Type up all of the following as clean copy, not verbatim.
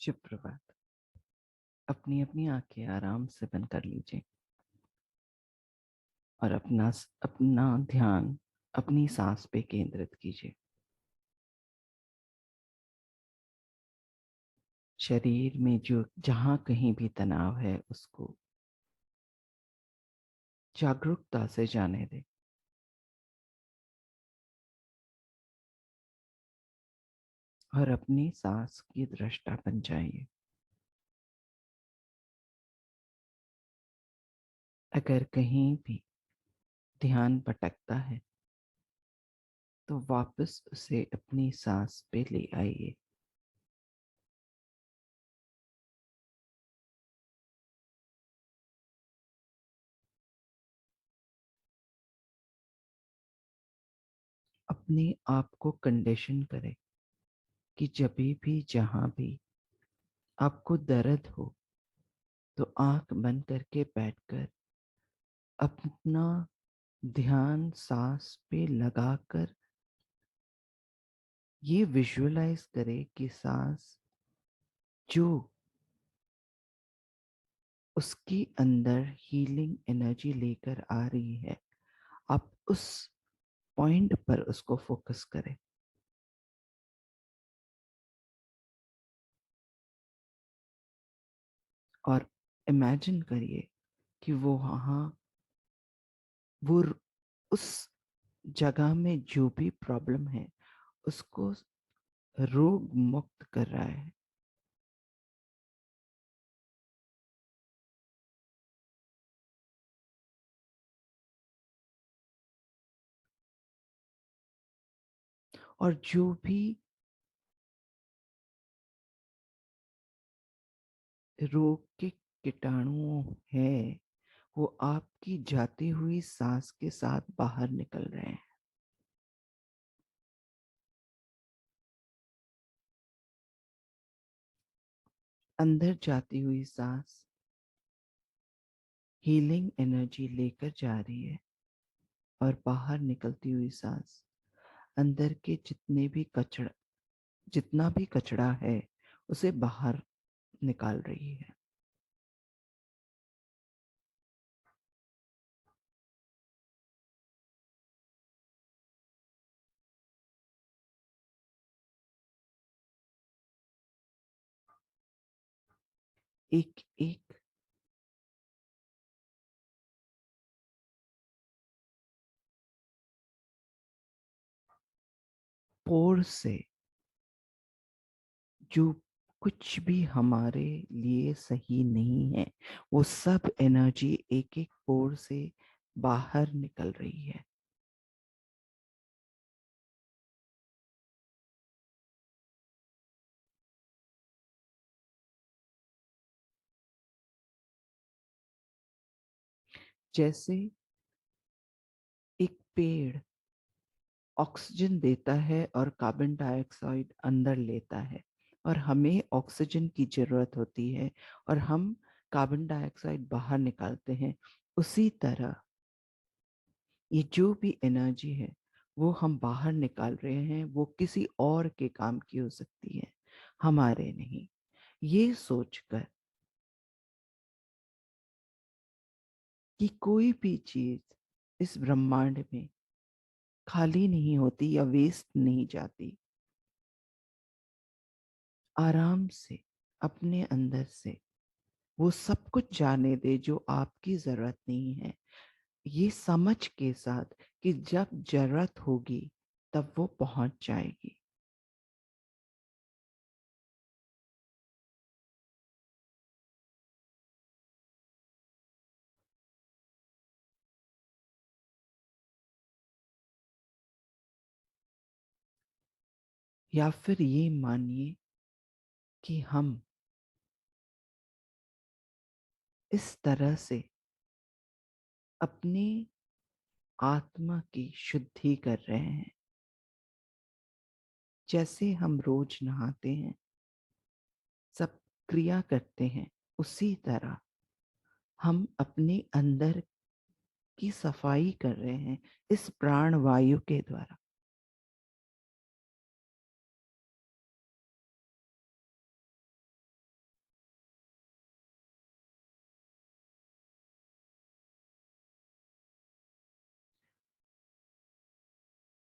शुभ प्रभात। अपनी अपनी आंखें आराम से बंद कर लीजिए और अपना ध्यान अपनी सांस पे केंद्रित कीजिए। शरीर में जो जहां कहीं भी तनाव है उसको जागरूकता से जाने दें और अपनी सांस की दृष्टा बन जाइए। अगर कहीं भी ध्यान भटकता है तो वापस उसे अपनी सांस पे ले आइए। अपने आप को कंडीशन करें कि जब भी जहां भी आपको दर्द हो तो आंख बंद करके बैठकर अपना ध्यान सांस पे लगाकर ये विजुअलाइज करें कि सांस जो उसकी अंदर हीलिंग एनर्जी लेकर आ रही है, आप उस पॉइंट पर उसको फोकस करें और इमेजिन करिए कि वो वहां वो उस जगह में जो भी प्रॉब्लम है उसको रोग मुक्त कर रहा है। और जो भी रोग के कीटाणु है वो आपकी जाती हुई सांस के साथ बाहर निकल रहे हैं। अंदर जाती हुई सांस हीलिंग एनर्जी लेकर जा रही है और बाहर निकलती हुई सांस अंदर के जितना भी कचरा है उसे बाहर निकाल रही है। एक एक पोर से जो कुछ भी हमारे लिए सही नहीं है वो सब एनर्जी एक एक पोर से बाहर निकल रही है। जैसे एक पेड़ ऑक्सीजन देता है और कार्बन डाइऑक्साइड अंदर लेता है और हमें ऑक्सीजन की जरूरत होती है और हम कार्बन डाइऑक्साइड बाहर निकालते हैं। उसी तरह ये जो भी एनर्जी है वो हम बाहर निकाल रहे हैं, वो किसी और के काम की हो सकती है, हमारे नहीं। ये सोचकर कि कोई भी चीज इस ब्रह्मांड में खाली नहीं होती या वेस्ट नहीं जाती, आराम से अपने अंदर से वो सब कुछ जाने दे जो आपकी जरूरत नहीं है, ये समझ के साथ कि जब जरूरत होगी तब वो पहुंच जाएगी। या फिर ये मानिए कि हम इस तरह से अपनी आत्मा की शुद्धि कर रहे हैं। जैसे हम रोज नहाते हैं, सब क्रिया करते हैं, उसी तरह हम अपने अंदर की सफाई कर रहे हैं इस प्राण वायु के द्वारा।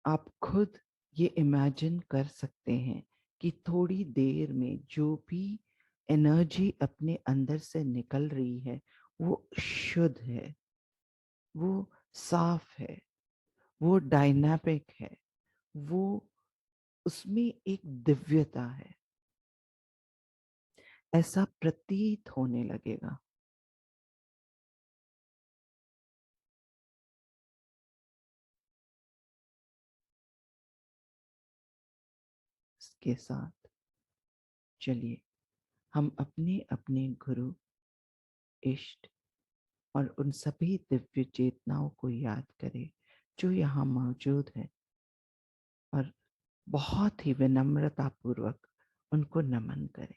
आप खुद ये इमेजिन कर सकते हैं कि थोड़ी देर में जो भी एनर्जी अपने अंदर से निकल रही है वो शुद्ध है, वो साफ है, वो डायनामिक है, वो उसमें एक दिव्यता है, ऐसा प्रतीत होने लगेगा। इसके साथ चलिए हम अपने अपने गुरु, इष्ट और उन सभी दिव्य चेतनाओं को याद करें जो यहाँ मौजूद है और बहुत ही विनम्रता पूर्वक उनको नमन करें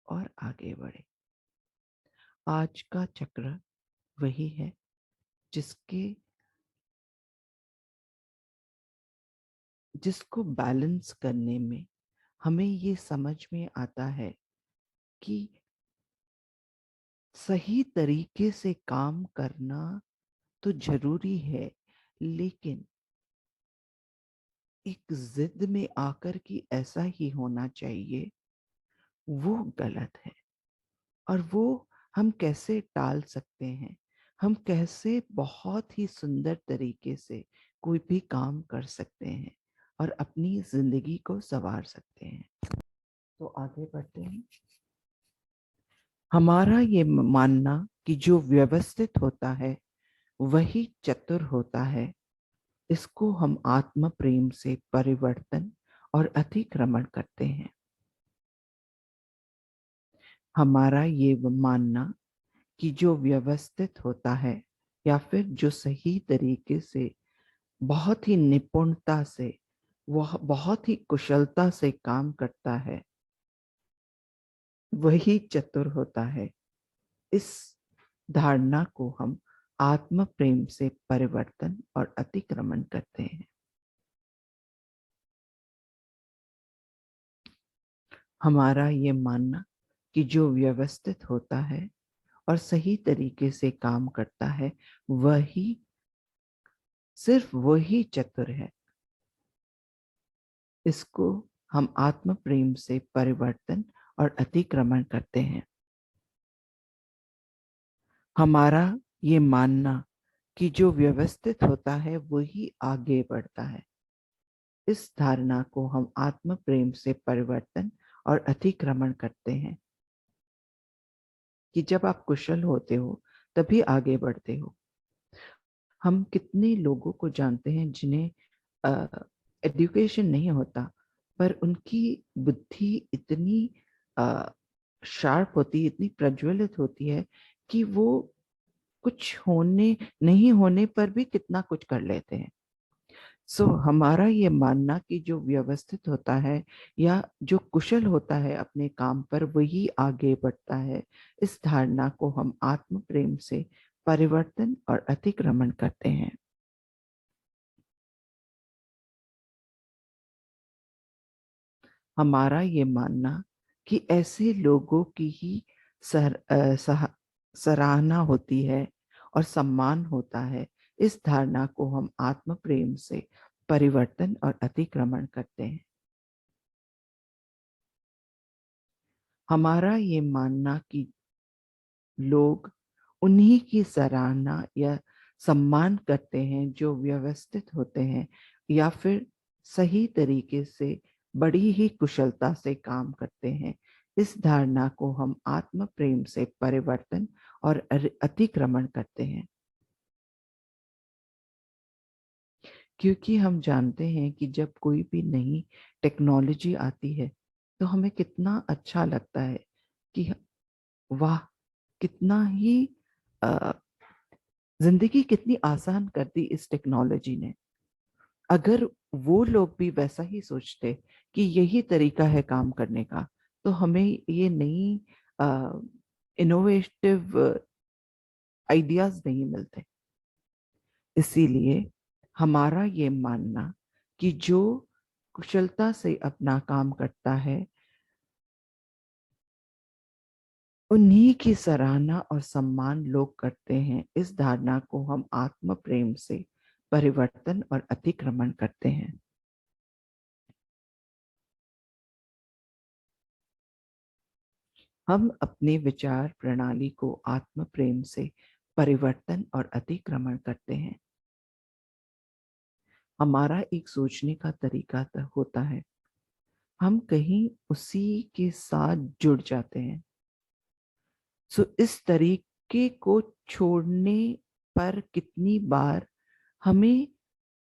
और आगे बढ़े। आज का चक्र वही है जिसके जिसको बैलेंस करने में हमें ये समझ में आता है कि सही तरीके से काम करना तो जरूरी है, लेकिन एक जिद में आकर कि ऐसा ही होना चाहिए वो गलत है। और वो हम कैसे टाल सकते हैं, हम कैसे बहुत ही सुंदर तरीके से कोई भी काम कर सकते हैं और अपनी जिंदगी को संवार सकते हैं। तो आगे बढ़ते हैं। हमारा ये मानना कि जो व्यवस्थित होता है वही चतुर होता है, इसको हम आत्म प्रेम से परिवर्तन और अतिक्रमण करते हैं। हमारा ये मानना कि जो व्यवस्थित होता है या फिर जो सही तरीके से बहुत ही निपुणता से, वह बहुत ही कुशलता से काम करता है, वही चतुर होता है। इस धारणा को हम आत्म प्रेम से परिवर्तन और अतिक्रमण करते हैं। हमारा ये मानना कि जो व्यवस्थित होता है और सही तरीके से काम करता है वही, सिर्फ वही चतुर है, इसको हम आत्म प्रेम से परिवर्तन और अतिक्रमण करते हैं। हमारा ये मानना कि जो व्यवस्थित होता है वही आगे बढ़ता है, इस धारणा को हम आत्म प्रेम से परिवर्तन और अतिक्रमण करते हैं कि जब आप कुशल होते हो तभी आगे बढ़ते हो। हम कितने लोगों को जानते हैं जिन्हें एजुकेशन नहीं होता, पर उनकी बुद्धि इतनी शार्प होती है, इतनी प्रज्वलित होती है कि वो कुछ होने नहीं होने पर भी कितना कुछ कर लेते हैं। हमारा ये मानना कि जो व्यवस्थित होता है या जो कुशल होता है अपने काम पर वही आगे बढ़ता है, इस धारणा को हम आत्म प्रेम से परिवर्तन और अतिक्रमण करते हैं। हमारा ये मानना कि ऐसे लोगों की ही सराहना होती है और सम्मान होता है, इस धारणा को हम आत्म प्रेम से परिवर्तन और अतिक्रमण करते हैं। हमारा ये मानना कि लोग उन्हीं की सराहना या सम्मान करते हैं जो व्यवस्थित होते हैं या फिर सही तरीके से बड़ी ही कुशलता से काम करते हैं, इस धारणा को हम आत्म प्रेम से परिवर्तन और अतिक्रमण करते हैं। क्योंकि हम जानते हैं कि जब कोई भी नई टेक्नोलॉजी आती है तो हमें कितना अच्छा लगता है कि वाह, कितना ही जिंदगी कितनी आसान कर दी इस टेक्नोलॉजी ने। अगर वो लोग भी वैसा ही सोचते कि यही तरीका है काम करने का, तो हमें ये नई इनोवेटिव आइडियाज नहीं मिलते। इसीलिए हमारा ये मानना कि जो कुशलता से अपना काम करता है उन्हीं की सराहना और सम्मान लोग करते हैं, इस धारणा को हम आत्म प्रेम से परिवर्तन और अतिक्रमण करते हैं। हम अपने विचार प्रणाली को आत्म प्रेम से परिवर्तन और अतिक्रमण करते हैं। हमारा एक सोचने का तरीका होता है, हम कहीं उसी के साथ जुड़ जाते हैं। इस तरीके को छोड़ने पर कितनी बार हमें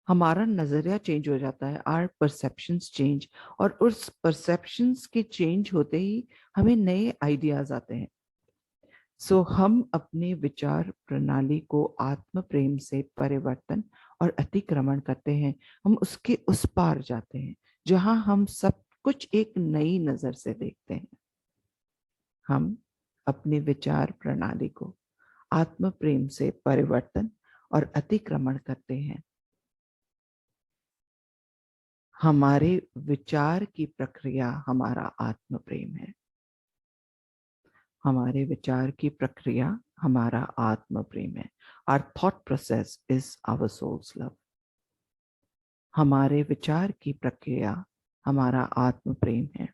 हमारा नजरिया चेंज हो जाता है, आर परसेप्शंस चेंज, और उस परसेप्शंस के चेंज होते ही हमें नए आइडियाज आते हैं। हम अपने विचार प्रणाली को आत्म प्रेम से परिवर्तन और अतिक्रमण करते हैं। हम उसके उस पार जाते हैं जहां हम सब कुछ एक नई नजर से देखते हैं। हम अपने विचार प्रणाली को आत्म प्रेम से परिवर्तन और अतिक्रमण करते हैं। हमारे विचार की प्रक्रिया हमारा आत्म प्रेम है। हमारे विचार की प्रक्रिया हमारा आत्म प्रेम है। Our thought process is our soul's love. हमारे विचार की प्रक्रिया हमारा आत्म प्रेम है।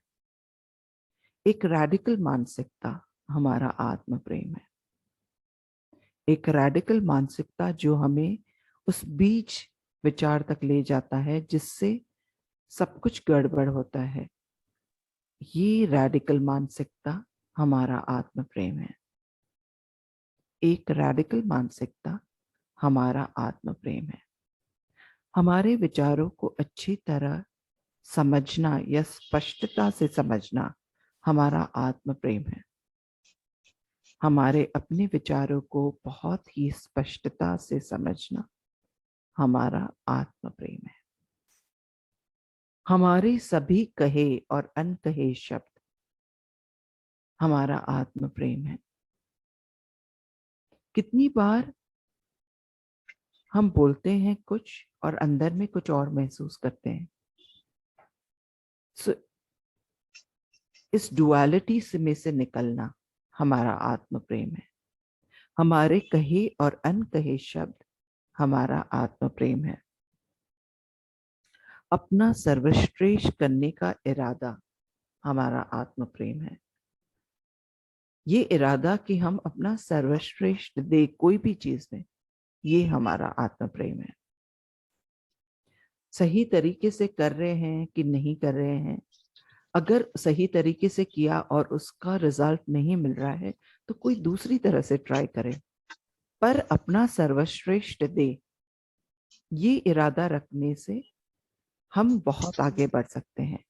एक रैडिकल मानसिकता हमारा आत्म प्रेम है। एक रैडिकल मानसिकता जो हमें उस बीच विचार तक ले जाता है जिससे सब कुछ गड़बड़ होता है। ये रैडिकल मानसिकता हमारा आत्म प्रेम है। एक रैडिकल मानसिकता हमारा आत्म प्रेम है। हमारे विचारों को अच्छी तरह समझना या स्पष्टता से समझना हमारा आत्म प्रेम है। हमारे अपने विचारों को बहुत ही स्पष्टता से समझना हमारा आत्म प्रेम है। हमारे सभी कहे और अनकहे शब्द हमारा आत्म प्रेम है। कितनी बार हम बोलते हैं कुछ और अंदर में कुछ और महसूस करते हैं। इस डुअलिटी में से निकलना हमारा आत्म प्रेम है। हमारे कहे और अनकहे शब्द हमारा आत्म प्रेम है। अपना सर्वश्रेष्ठ करने का इरादा हमारा आत्म प्रेम है। ये इरादा कि हम अपना सर्वश्रेष्ठ दे कोई भी चीज में, ये हमारा आत्म प्रेम है। सही तरीके से कर रहे हैं कि नहीं कर रहे हैं, अगर सही तरीके से किया और उसका रिजल्ट नहीं मिल रहा है तो कोई दूसरी तरह से ट्राई करें, पर अपना सर्वश्रेष्ठ दे, ये इरादा रखने से हम बहुत आगे बढ़ सकते हैं।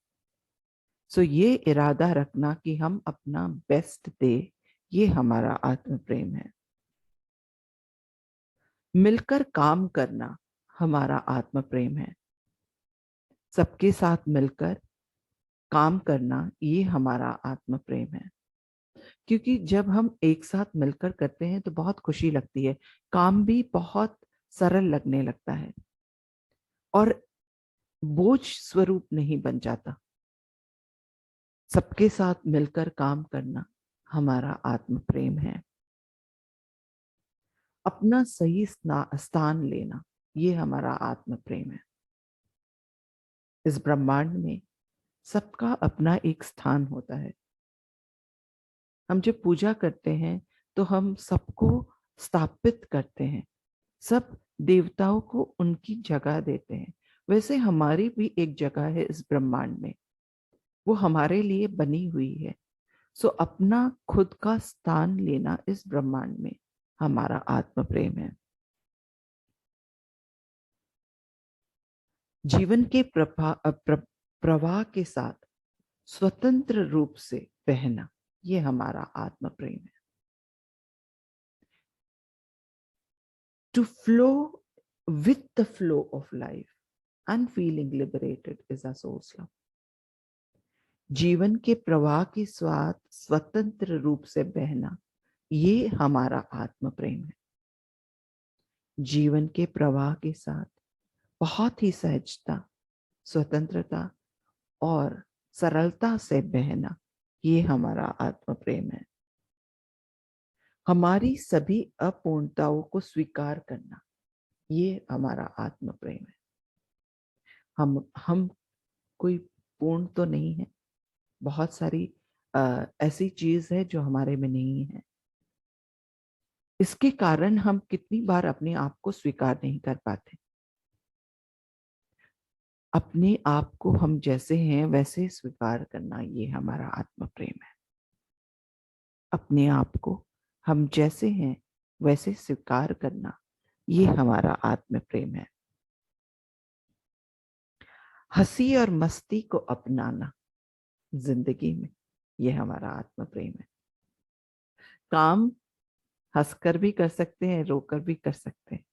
ये इरादा रखना कि हम अपना बेस्ट दे, ये हमारा आत्म प्रेम है। मिलकर काम करना हमारा आत्म प्रेम है। सबके साथ मिलकर काम करना, ये हमारा आत्म प्रेम है। क्योंकि जब हम एक साथ मिलकर करते हैं तो बहुत खुशी लगती है, काम भी बहुत सरल लगने लगता है और बोझ स्वरूप नहीं बन जाता। सबके साथ मिलकर काम करना हमारा आत्म प्रेम है। अपना सही स्थान लेना, ये हमारा आत्म प्रेम है। इस ब्रह्मांड में सबका अपना एक स्थान होता है। हम जब पूजा करते हैं तो हम सबको स्थापित करते हैं, सब देवताओं को उनकी जगह देते हैं। वैसे हमारी भी एक जगह है इस ब्रह्मांड में, वो हमारे लिए बनी हुई है। अपना खुद का स्थान लेना इस ब्रह्मांड में हमारा आत्म प्रेम है। जीवन के प्रवाह के साथ स्वतंत्र रूप से बहना, ये हमारा आत्म प्रेम है। To flow with the flow of life and feeling liberated is a soul's love. जीवन के प्रवाह के साथ स्वतंत्र रूप से बहना, ये हमारा आत्म प्रेम है। जीवन के प्रवाह के साथ बहुत ही सहजता, स्वतंत्रता और सरलता से बहना, ये हमारा आत्म प्रेम है। हमारी सभी अपूर्णताओं को स्वीकार करना, ये हमारा आत्म प्रेम है। हम कोई पूर्ण तो नहीं है, बहुत सारी ऐसी चीज है जो हमारे में नहीं है। इसके कारण हम कितनी बार अपने आप को स्वीकार नहीं कर पाते। अपने आप को हम जैसे हैं वैसे स्वीकार करना, ये हमारा आत्म प्रेम है। अपने आप को हम जैसे हैं वैसे स्वीकार करना, ये हमारा आत्म प्रेम है। हंसी और मस्ती को अपनाना जिंदगी में, ये हमारा आत्म प्रेम है। काम हंसकर भी कर सकते हैं, रोकर भी कर सकते हैं,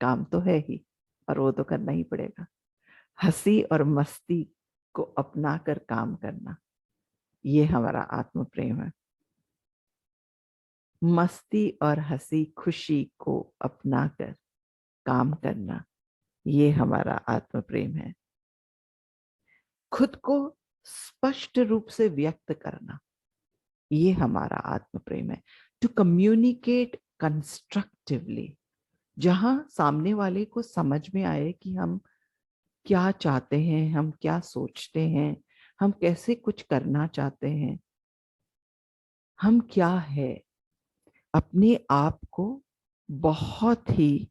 काम तो है ही और वो तो करना ही पड़ेगा। हंसी और मस्ती को अपना कर काम करना, ये हमारा आत्म प्रेम है। मस्ती और हंसी खुशी को अपना कर काम करना, ये हमारा आत्म प्रेम है। खुद को स्पष्ट रूप से व्यक्त करना, ये हमारा आत्म प्रेम है। टू कम्युनिकेट कंस्ट्रक्टिवली, जहां सामने वाले को समझ में आए कि हम क्या चाहते हैं, हम क्या सोचते हैं, हम कैसे कुछ करना चाहते हैं, हम क्या है। अपने आप को बहुत ही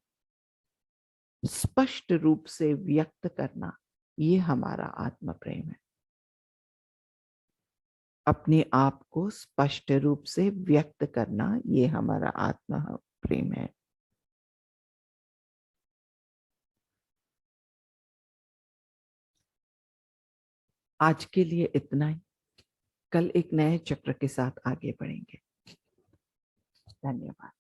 स्पष्ट रूप से व्यक्त करना, ये हमारा आत्म प्रेम है। अपने आप को स्पष्ट रूप से व्यक्त करना, ये हमारा आत्म प्रेम है। आज के लिए इतना ही। कल एक नए चक्र के साथ आगे बढ़ेंगे। धन्यवाद।